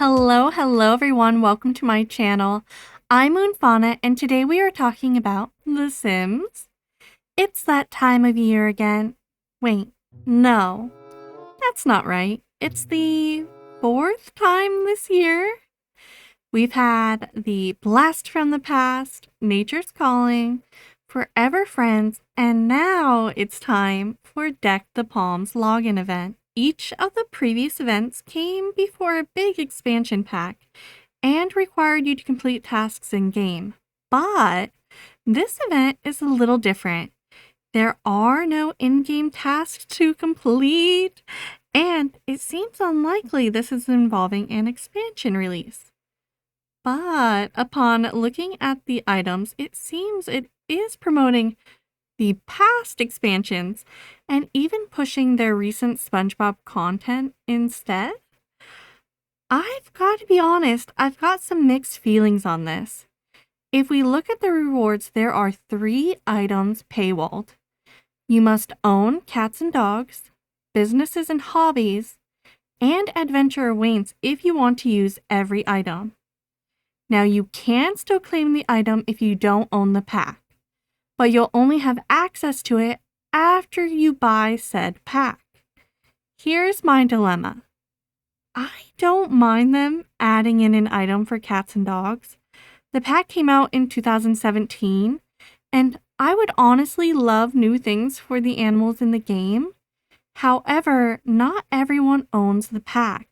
Hello everyone, welcome to my channel. I'm MoonFauna and today we are talking about The Sims. It's that time of year again. Wait, no, that's not right. It's the fourth time this year. We've had the Blast from the Past, Nature's Calling, Forever Friends, and now it's time for 𝗙𝗀𝗀𝗄𝗵𝗲 login event. Each of the previous events came before a big expansion pack and required you to complete tasks in-game. But this event is a little different. There are no in-game tasks to complete, and it seems unlikely this is involving an expansion release. But upon looking at the items, it seems it is promoting the past expansions and even pushing their recent SpongeBob content instead. I've got to be honest, I've got some mixed feelings on this. If we look at the rewards, there are 3 items paywalled. You must own cats and dogs, businesses and hobbies, and adventure awaits if you want to use every item. Now you can still claim the item if you don't own the pack, but you'll only have access to it after you buy said pack. Here's my dilemma. I don't mind them adding in an item for cats and dogs. The pack came out in 2017, and I would honestly love new things for the animals in the game. However, not everyone owns the pack,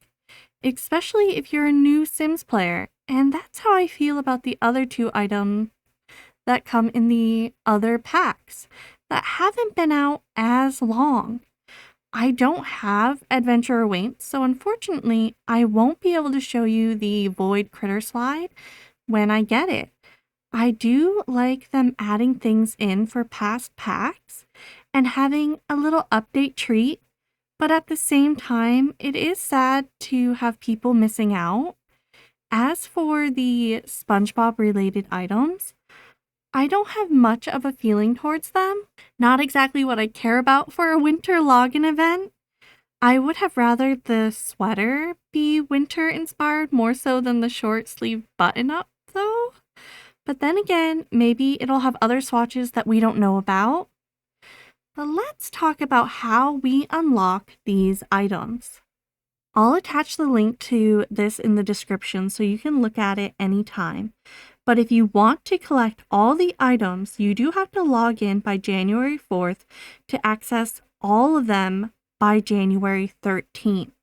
especially if you're a new Sims player, and that's how I feel about the other 2 items that come in the other packs that haven't been out as long. I don't have adventure awaits, so unfortunately I won't be able to show you the void critter slide when I get it. I do like them adding things in for past packs and having a little update treat, but at the same time it is sad to have people missing out. As for the SpongeBob related items, I don't have much of a feeling towards them. Not exactly what I care about for a winter login event. I would have rather the sweater be winter inspired more so than the short sleeve button up though. But then again, maybe it'll have other swatches that we don't know about. But let's talk about how we unlock these items. I'll attach the link to this in the description so you can look at it anytime. But if you want to collect all the items, you do have to log in by January 4th to access all of them by January 13th.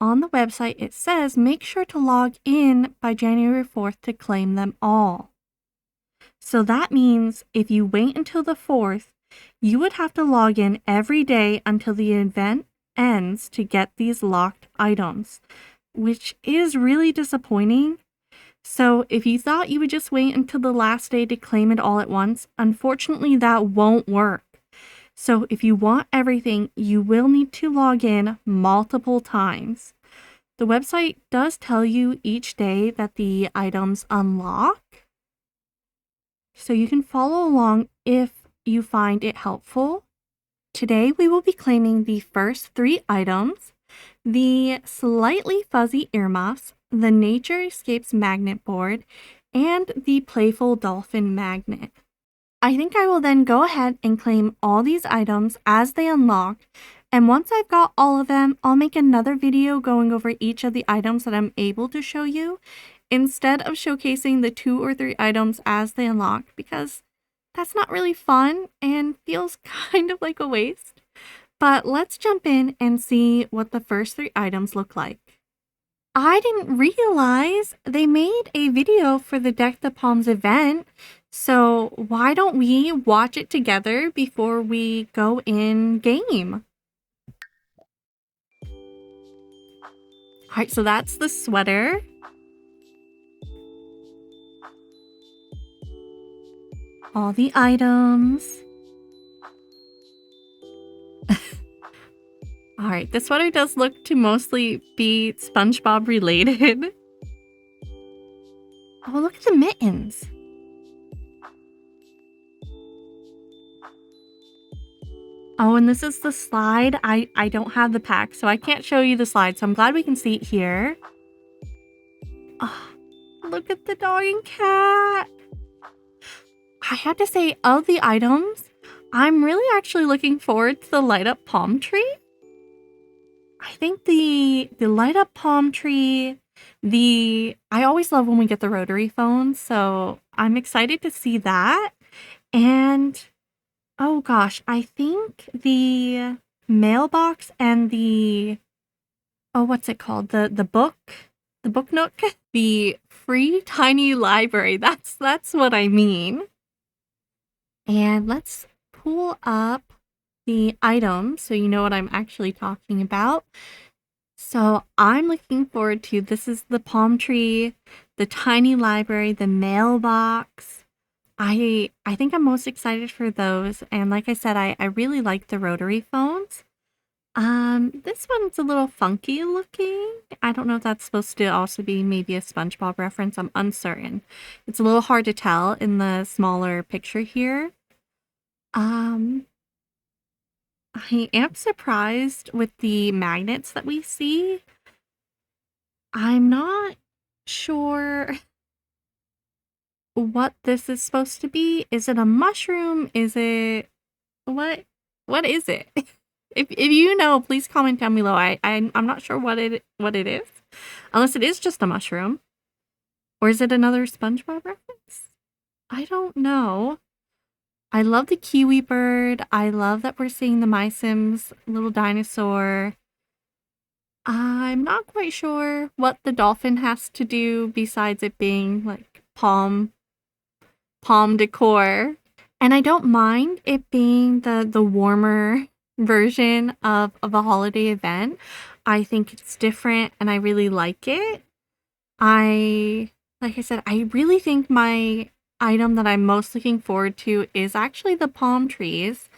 On the website, it says make sure to log in by January 4th to claim them all. So that means if you wait until the 4th, you would have to log in every day until the event ends to get these locked items, which is really disappointing. So if you thought you would just wait until the last day to claim it all at once, unfortunately that won't work. So if you want everything, you will need to log in multiple times. The website does tell you each day that the items unlock, so you can follow along if you find it helpful. Today we will be claiming the first 3 items: the slightly fuzzy earmuffs, the Nature Escapes magnet board, and the playful dolphin magnet. I think I will then go ahead and claim all these items as they unlock, and once I've got all of them, I'll make another video going over each of the items that I'm able to show you, instead of showcasing the 2 or 3 items as they unlock, because that's not really fun and feels kind of like a waste. But let's jump in and see what the first 3 items look like. I didn't realize they made a video for the 𝗙𝗀𝗀𝗄𝗵𝗲 event, so why don't we watch it together before we go in game? Alright, so that's the sweater. All the items. Alright, the sweater does look to mostly be SpongeBob related. Oh, look at the mittens. Oh, and this is the slide. I don't have the pack, so I can't show you the slide, so I'm glad we can see it here. Oh, look at the dog and cat. I have to say, of the items, I'm really actually looking forward to the light up palm tree. I think the light up palm tree, I always love when we get the rotary phones, so I'm excited to see that. And oh gosh, I think the mailbox and what's it called? The book nook, the free tiny library. That's what I mean. And let's pull up the items so you know what I'm actually talking about. So I'm looking forward to, this is the palm tree, the tiny library, the mailbox. I think I'm most excited for those. And like I said, I really like the rotary phones. This one's a little funky looking. I don't know if that's supposed to also be maybe a SpongeBob reference. I'm uncertain. It's a little hard to tell in the smaller picture here. I am surprised with the magnets that we see. I'm not sure what this is supposed to be. Is it a mushroom? Is it what is it? If you know, please comment down below. I'm not sure what it is. Unless it is just a mushroom. Or is it another SpongeBob reference? I don't know. I love the kiwi bird. I love that we're seeing the My Sims little dinosaur. I'm not quite sure what the dolphin has to do besides it being like palm decor. And I don't mind it being the warmer version of a holiday event. I think it's different and I really like it. Like I said, I really think my item that I'm most looking forward to is actually the palm trees.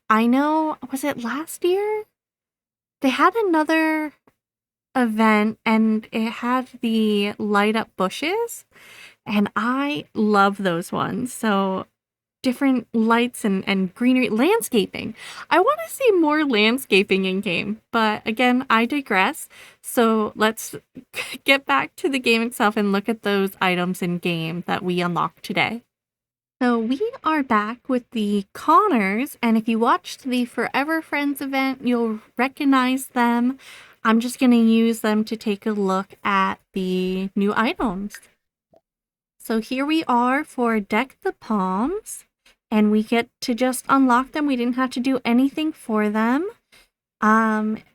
I know, was it last year? They had another event and it had the light up bushes and I love those ones. So different lights and greenery, landscaping. I want to see more landscaping in game, but again, I digress. So let's get back to the game itself and look at those items in game that we unlocked today. So we are back with the Connors, and if you watched the Forever Friends event, you'll recognize them. I'm just going to use them to take a look at the new items. So here we are for Deck the Palms, and we get to just unlock them. We didn't have to do anything for them.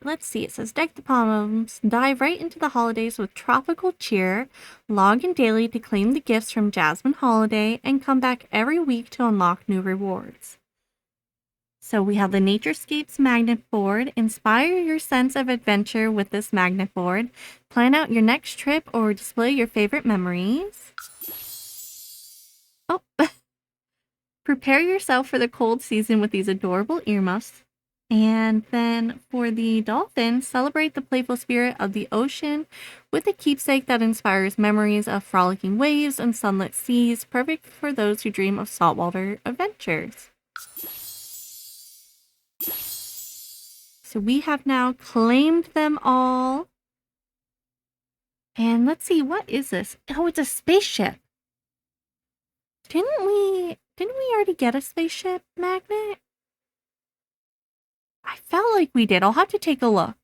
Let's see, it says Deck the Palms, dive right into the holidays with tropical cheer, log in daily to claim the gifts from Jasmine Holiday, and come back every week to unlock new rewards. So we have the Naturescapes magnet board. Inspire your sense of adventure with this magnet board. Plan out your next trip or display your favorite memories. Oh, prepare yourself for the cold season with these adorable earmuffs. And then for the dolphin, celebrate the playful spirit of the ocean with a keepsake that inspires memories of frolicking waves and sunlit seas, perfect for those who dream of saltwater adventures. So we have now claimed them all. And let's see, what is this? Oh, it's a spaceship. Didn't we already get a spaceship magnet? I felt like we did. I'll have to take a look.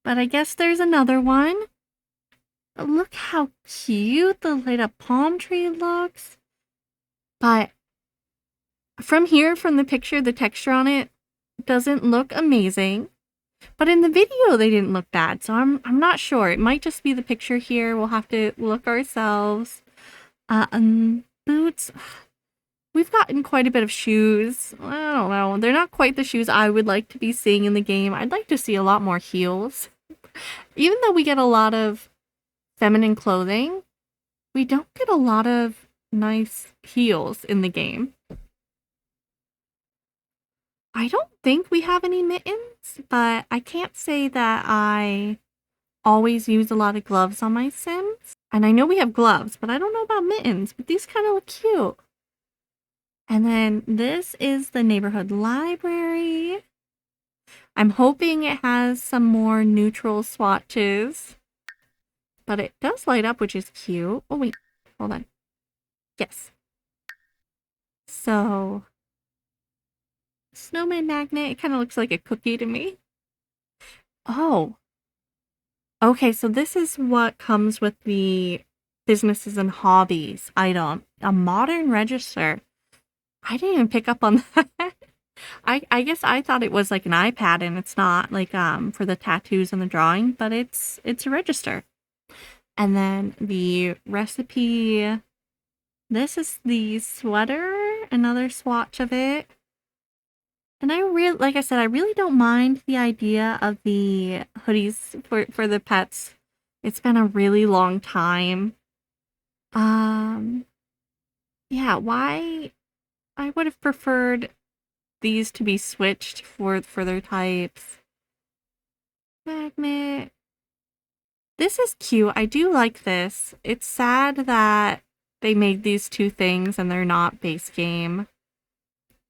But I guess there's another one. Look how cute the light up palm tree looks. But from here, from the picture, the texture on it doesn't look amazing. But in the video, they didn't look bad. So I'm not sure. It might just be the picture here. We'll have to look ourselves. Boots. We've gotten quite a bit of shoes. I don't know. They're not quite the shoes I would like to be seeing in the game. I'd like to see a lot more heels. Even though we get a lot of feminine clothing, we don't get a lot of nice heels in the game. I don't think we have any mittens, but I can't say that I always use a lot of gloves on my Sims. And I know we have gloves, but I don't know about mittens, but these kind of look cute. And then this is the neighborhood library. I'm hoping it has some more neutral swatches. but it does light up, which is cute. Oh, wait. Hold on. Yes. So, snowman magnet. It kind of looks like a cookie to me. Oh. Okay, so this is what comes with the businesses and hobbies item. A modern register. I didn't even pick up on that. I guess I thought it was like an iPad and it's not, like for the tattoos and the drawing, but it's a register. And then the recipe. This is the sweater, another swatch of it. And like I said, I really don't mind the idea of the hoodies for the pets. It's been a really long time. Yeah, why I would have preferred these to be switched for their types. Magnet. This is cute. I do like this. It's sad that they made these two things and they're not base game.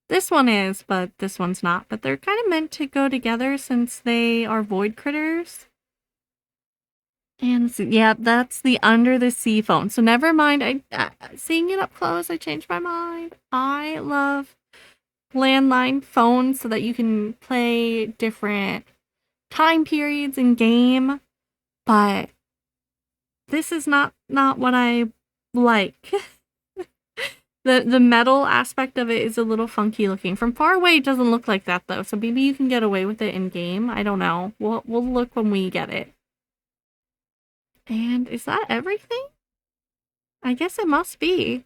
This one is, but this one's not. But they're kind of meant to go together since they are void critters. And yeah, that's the under the sea phone. So never mind. Seeing it up close, I changed my mind. I love landline phones so that you can play different time periods in game. But this is not what I like. The metal aspect of it is a little funky looking. From far away, it doesn't look like that though. So maybe you can get away with it in game. I don't know. We'll look when we get it. And is that everything? I guess it must be.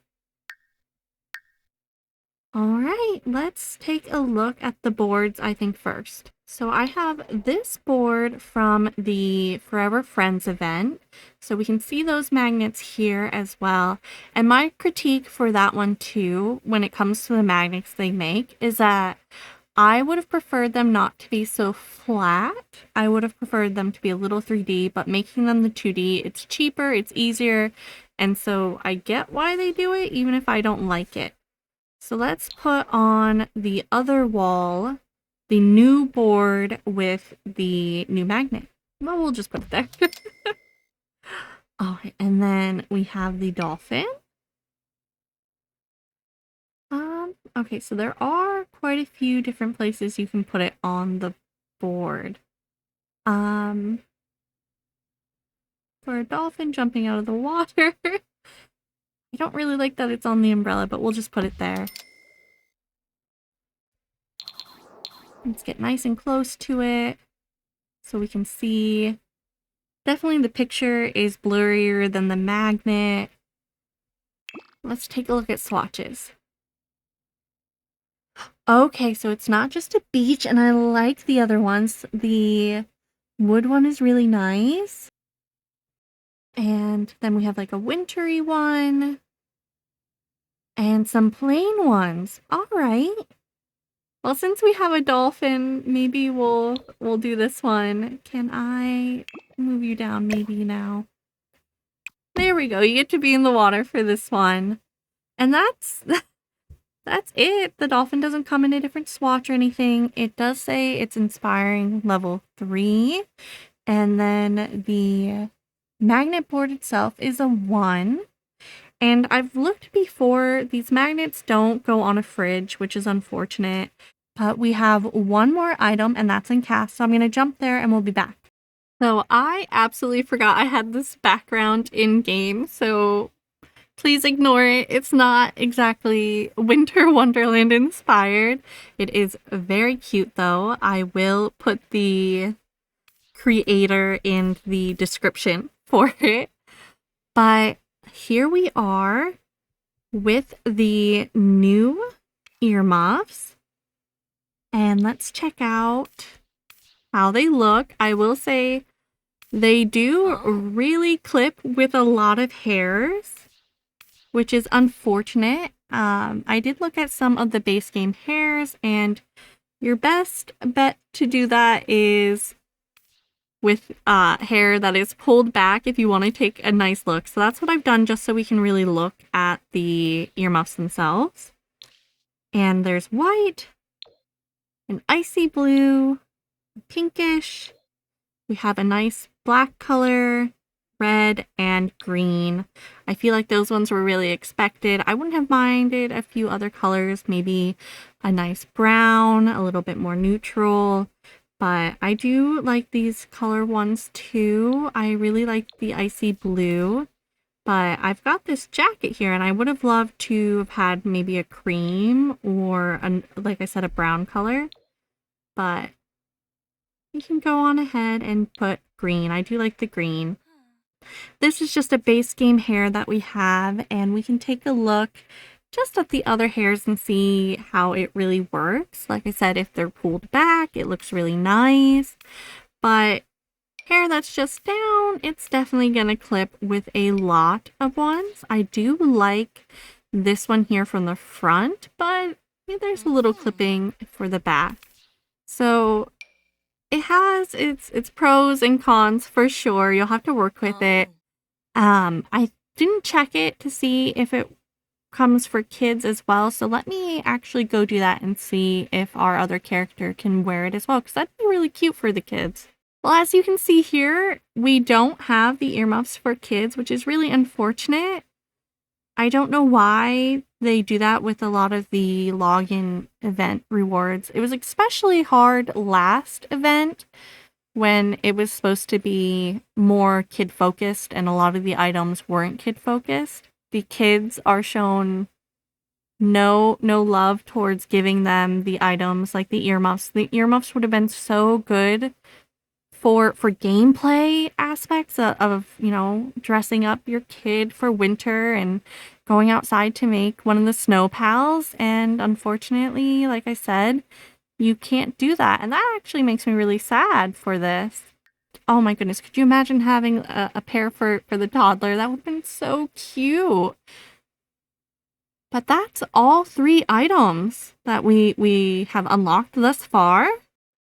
Alright, let's take a look at the boards, I think, first. So I have this board from the Forever Friends event. So we can see those magnets here as well. And my critique for that one too, when it comes to the magnets they make, is that I would have preferred them not to be so flat. I would have preferred them to be a little 3D, but making them the 2D, it's cheaper, it's easier. And so I get why they do it, even if I don't like it. So let's put on the other wall the new board with the new magnet. Well, we'll just put it there. Alright, and then we have the dolphin. Okay, so there are quite a few different places you can put it on the board. For a dolphin jumping out of the water. I don't really like that it's on the umbrella, but we'll just put it there. Let's get nice and close to it so we can see. Definitely the picture is blurrier than the magnet. Let's take a look at swatches. Okay, so it's not just a beach, and I like the other ones. The wood one is really nice. And then we have like a wintry one. And some plain ones. Alright. Well, since we have a dolphin, maybe we'll do this one. Can I move you down maybe now? There we go. You get to be in the water for this one. And that's it. The dolphin doesn't come in a different swatch or anything. It does say it's inspiring level 3. And then the magnet board itself is a 1. And I've looked before, these magnets don't go on a fridge, which is unfortunate. But we have one more item, and that's in cast. So I'm going to jump there and we'll be back. So I absolutely forgot I had this background in game. So please ignore it. It's not exactly Winter Wonderland inspired. It is very cute though. I will put the creator in the description for it. But here we are with the new earmuffs. And let's check out how they look. I will say they do really clip with a lot of hairs, which is unfortunate. I did look at some of the base game hairs, and your best bet to do that is with hair that is pulled back if you want to take a nice look. So that's what I've done just so we can really look at the earmuffs themselves. And there's white, an icy blue, pinkish. We have a nice black color, red and green. I feel like those ones were really expected. I wouldn't have minded a few other colors, maybe a nice brown, a little bit more neutral. But I do like these color ones too. I really like the icy blue. But I've got this jacket here, and I would have loved to have had maybe a cream or, like I said, a brown color. But you can go on ahead and put green. I do like the green. This is just a base game hair that we have, and we can take a look just at the other hairs and see how it really works. Like I said, if they're pulled back, it looks really nice. But hair that's just down, it's definitely gonna clip with a lot of ones. I do like this one here from the front, but there's a little clipping for the back. So it has its pros and cons for sure. You'll have to work with it. I didn't check it to see if it comes for kids as well, so let me actually go do that and see if our other character can wear it as well, because that'd be really cute for the kids. Well, as you can see here, we don't have the earmuffs for kids, which is really unfortunate. I don't know why they do that with a lot of the login event rewards. It was especially hard last event when it was supposed to be more kid-focused and a lot of the items weren't kid-focused. The kids are shown no love towards giving them the items like the earmuffs. The earmuffs would have been so good for gameplay aspects of, you know, dressing up your kid for winter and going outside to make one of the snow pals. And unfortunately, like I said, you can't do that. And that actually makes me really sad for this. Oh my goodness, could you imagine having a pair for the toddler? That would have been so cute. But that's all 3 items that we have unlocked thus far.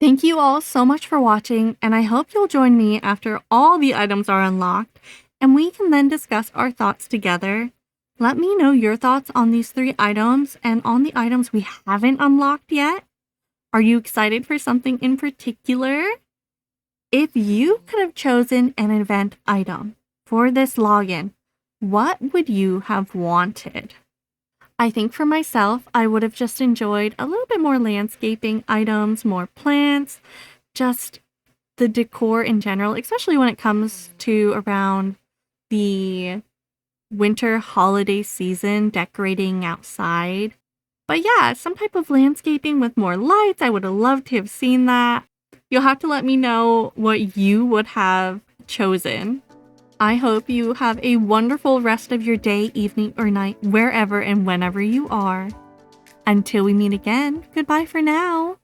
Thank you all so much for watching, and I hope you'll join me after all the items are unlocked, and we can then discuss our thoughts together. Let me know your thoughts on these 3 items and on the items we haven't unlocked yet. Are you excited for something in particular? If you could have chosen an event item for this login, what would you have wanted? I think for myself, I would have just enjoyed a little bit more landscaping items, more plants, just the decor in general, especially when it comes to around the winter holiday season, decorating outside. But yeah, some type of landscaping with more lights, I would have loved to have seen that. You'll have to let me know what you would have chosen. I hope you have a wonderful rest of your day, evening, or night, wherever and whenever you are. Until we meet again, goodbye for now.